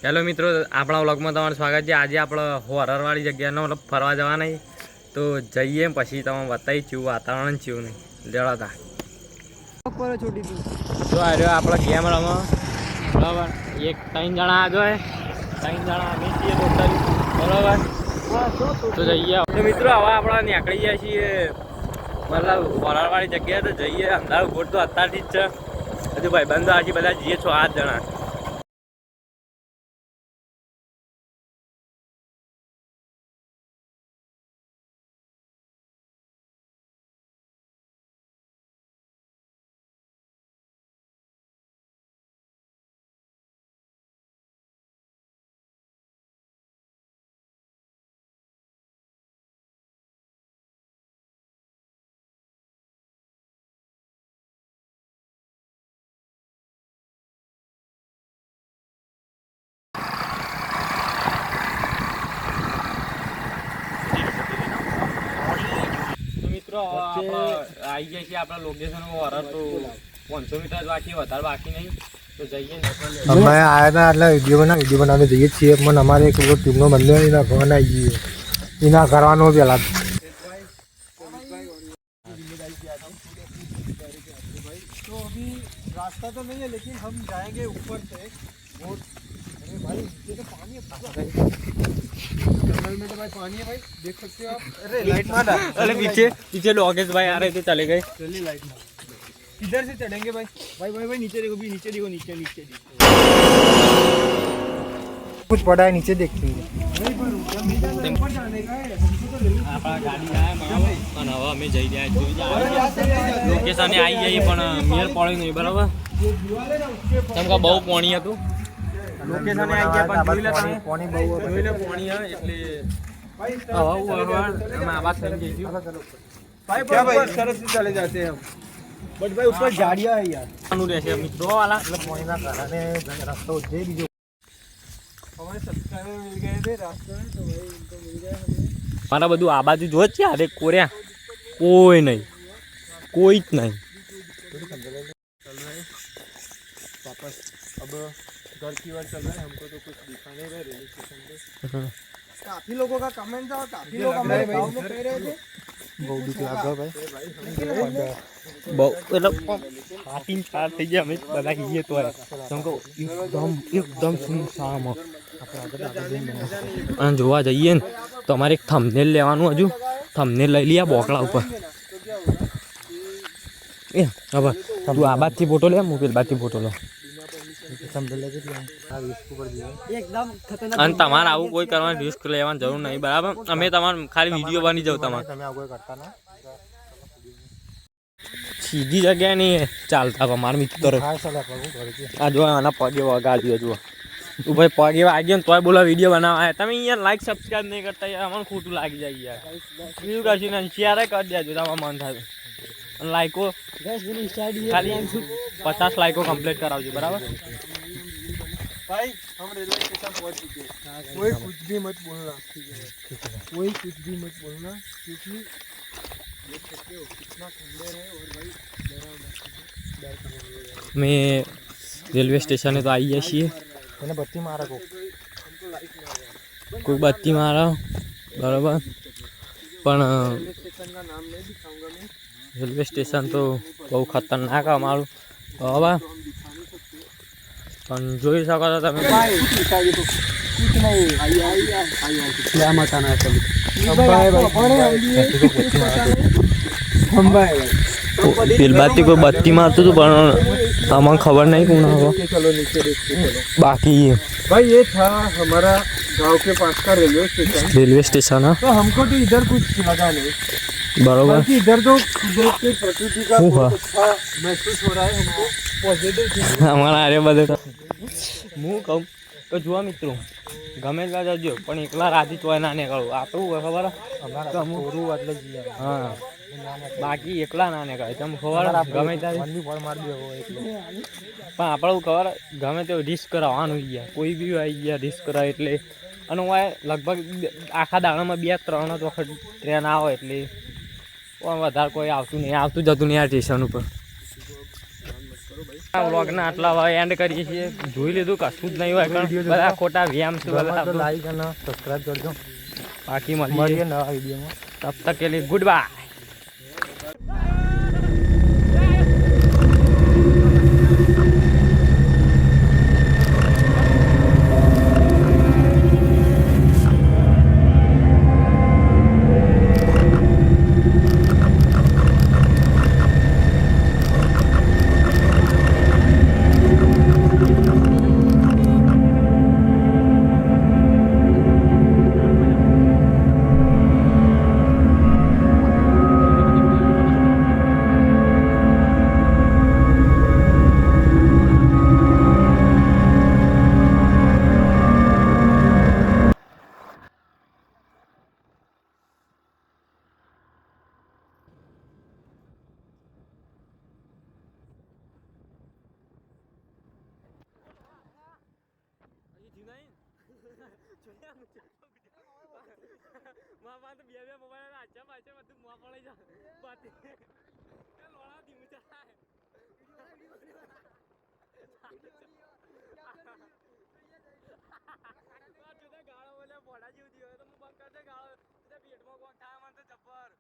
Hello મિત્રો, આપણા વ્લોગમાં તમારું સ્વાગત છે। આજે આપણે હોરરવાળી જગ્યાનો મતલબ ફરવા જવાના તો જઈએ, પછી તમે બતાવી કેવું વાતાવરણ કેવું નહીં જળાતા જો આ રહ્યો આપણે ગેમ રમો બરાબર। એક 3 જણા આ જોઈએ, 3 જણા અમે છીએ ટોટલી બરાબર। તો જઈએ તો મિત્રો, હવે આપણે નીકળી ગયા છીએ મતલબ હોરરવાળી જગ્યાએ તો જઈએ। અંધારું ગોટ તો અત્યારથી જ છે, હજુ ભાઈબંધો આજે બધા જઈએ 6-8 જણા। आई गए अपना लोकेशन होरर तो 500 मीटर बाकी વધારે બાકી નહીં તો જઈએ ને। અમે આયા હતા એટલે વિડીયો બનાવને જઈએ છીએ, પણ અમારે એક ટીમનો બંધો એના ઘર આવી જઈએ, એના કરવાનો પેલા तो अभी रास्ता तो नहीं है, लेकिन हम जाएंगे ऊपर से। बहुत अरे भाई नीचे तो पानी है, जंगल में तो भाई पानी है भाई, देख सकते हो आप। अरे लाइट मार, अरे पीछे लोकेश भाई आ रहे थे, चले गए। चलिए लाइट मार, किधर से चढ़ेंगे भाई? भाई भाई भाई नीचे देखो, भी नीचे देखो, नीचे नीचे देखो, कुछ पड़ा है नीचे देखते हैं। ऊपर जाने का है, આપણા ગાડી આયા અને હવે અમે જઈ રહ્યા છીએ લોકેશને આવી જઈએ, પણ મેર પડી નહીં બરાબર, કેમ કે બહુ પાણી હતું। લોકેશને આવી ગયા પણ જોઈ લે તમે, પાણી બહુ જોઈ લે પાણી હે એટલે હવે અમે આવાજ થઈ જઈશું भाई क्या भाई सरस से चले जाते हैं हम, बट भाई ऊपर झाड़ियां है यार, આનું રહેશે મિત્રો વાલા मतलब पानी ना कारणने रास्ता जे बीजो हमारे सब्सक्राइबर मिल गए थे रास्ते में, तो भाई इनको मिल गया हमें। મારા બધું આ બાજુ જો છે, અરે કોર્યા કોઈ નહીં, કોઈ જ નહીં। चल रहे वापस अब घर की ओर चल रहे हैं, हमको तो कुछ दिखा नहीं रहा रेलवे स्टेशन पे। काफी लोगों का कमेंट था, काफी लोग हमारे गांव में कह रहे थे बहुत दिख लगा भाई, બહુ એટલે હાથીન ચાર થઈ ગયા અમે બધા કહીએ તો કેમ કે એકદમ સુનસામ અને જોવા જઈએ ને તો અમારે એક થંબનેલ લેવાનું, હજુ થંબનેલ લઈ લઈએ બોકડા ઉપર। એ હવે તું આ બાજથી ફોટો લે, હું પેલી બાજથી ફોટો લો। અને તમારે આવું કોઈ કરવાની રિસ્ક લેવાની જરૂર નહીં બરાબર, અમે તમારે ખાલી વિડીયો બની જાવ તમારે, સીધી જગ્યાએ નહીં ચાલતા મારા મિત્ર। આ જો આના પગે વગાડ્યો જુઓ, તું ભાઈ પગે વાગ્યો ને તોય બોલો વિડીયો બનાવવા તમે યાર લાઈક સબસ્ક્રાઈબ નહીં કરતા યાર, અમને ખોટું લાગી જાય યાર। બીજું કશું ને શેર કરી દેજો તમારા મન થાય, અને લાઈકો ખાલી 50 લાઈકો કમ્પ્લીટ કરાવજો બરાબર। भाई हम रेलवे स्टेशन पहुंच चुके हैं, कोई कुछ भी मत बोलना, कोई कुछ भी मत बोलना, क्योंकि देख सकते हो कितना खंडर है और भाई मैं रेलवे स्टेशन तो आई जाए छे, मैंने बत्ती मारा को कोई बत्ती मारा बराबर, पण रेलवे स्टेशन का नाम नहीं दिखाऊंगा मैं, रेलवे स्टेशन तो बहुत खतरनाक है अमारू बराबर, पण જોઈ શકો છો તમે। પેલબાથી કોઈ બત્તી મારતું હતું પણ આમાં ખબર નહીં કોણ હવે બાકી। भाई ये था हमारा गांव के पास का रेलवे स्टेशन है, तो हमको तो इधर कुछ लगा नहीं बराबर, इधर तो कुदरत की प्रकृति का बहुत अच्छा महसूस हो रहा है हमको, पॉजिटिव हमारा अरे बदे હું કહું તો જુઓ મિત્રો, ગમે ત્યાં જજો પણ એકલા રાતે ચોય ના નીકળવું, આપણું ખબર હા, બાકી એકલા ના નીકળે તમે ખબર ગમે ત્યાં પણ આપણે ખબર ગમે તે રિસ્ક કરાવવાનું ગયા, કોઈ બી આવી ગયા રિસ્ક કરાવે એટલે। અને હું લગભગ આખા દાડામાં 2-3 વખત ટ્રેન આવે એટલે વધારે કોઈ આવતું નહીં, આવતું જતું નહીં આ સ્ટેશન ઉપર। વ્લોગને આટલા એન્ડ કરીએ છીએ. જોઈ લીધું કશું જ નહીં હોય કારણ બધા ખોટા વ્યાયામ છે બધા. લાઈક અને સબસ્ક્રાઇબ કરજો. બાકી મળીએ મળીએ નવા વિડીયોમાં. તબ તક કે લીએ ગુડ બાય. ગાળો બોલે મોડા જેવું થયું તો હું બંધ કરી દે ગાળો પેટમાં કોણ થાય મને તો જબ્બર